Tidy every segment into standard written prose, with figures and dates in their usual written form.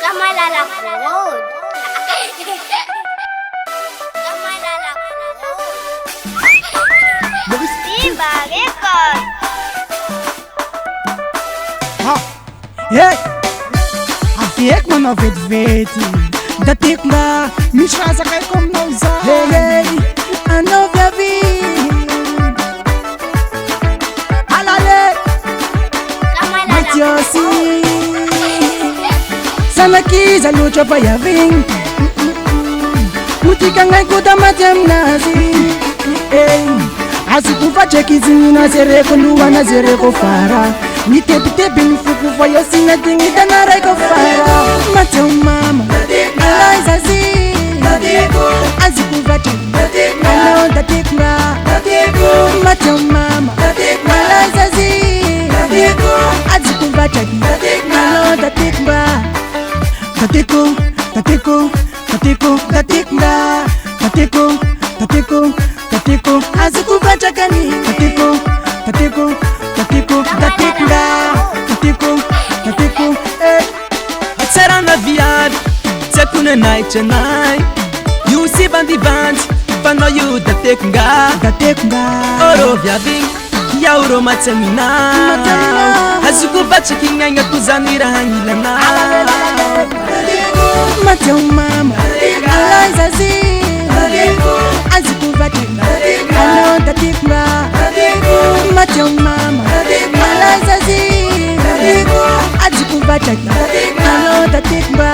Kamalala Road. Kamalala Road. Diva Record. Hey, avec mon vetivete da tekma mishazaka comme nous a hey un novia vie alale matiosi sana kiza lucha pa yaving mutikanga kuda matem nazi hey asikufa chekizini na sereko luwa na sereko fara ni tepi mifuku for your singa dingi dana reko fara mateo mama Eliza zi azikuva cheki ano datikma mateo mama Eliza zi azikuva cheki ano datikma Tatiko, tatiko, tatiko, tatikma Tatiko, tatiko, tatiko azikuva chakani Tatiko, tatiko, tatiko, tatikma Tatiko, tatiko, Será na viagem, se tu não é tonight. You see bandi band, fano you da tekunga. Oro viagem, ya oro matamina. Azuku bacha kinga kuzanira hangila na. Mateo mama, Eliza zi azuku bacha ano tatikma. Mateo mama, Eliza zi azuku bacha ano tatikma.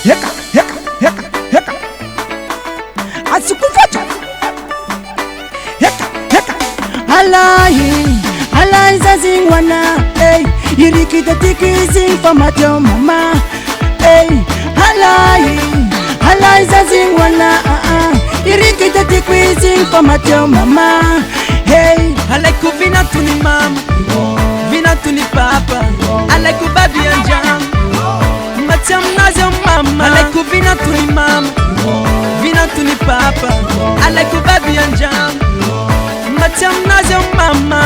Heka, heka, heka, heka. Asikufacha. Heka, heka. Alai zazingwana. Hey, irikita tikizing for Mateo mama. Hey, alai zazingwana. Irikita tikizing for Mateo mama. Hey, Alaiku vina tuni mama, vina tuni papa. Alaiku babi anjam, Mateo mnazio mama. Alaiku vina tuni mama, vina tuni papa. Alaiku babi anjam, Mateo mnazio mama.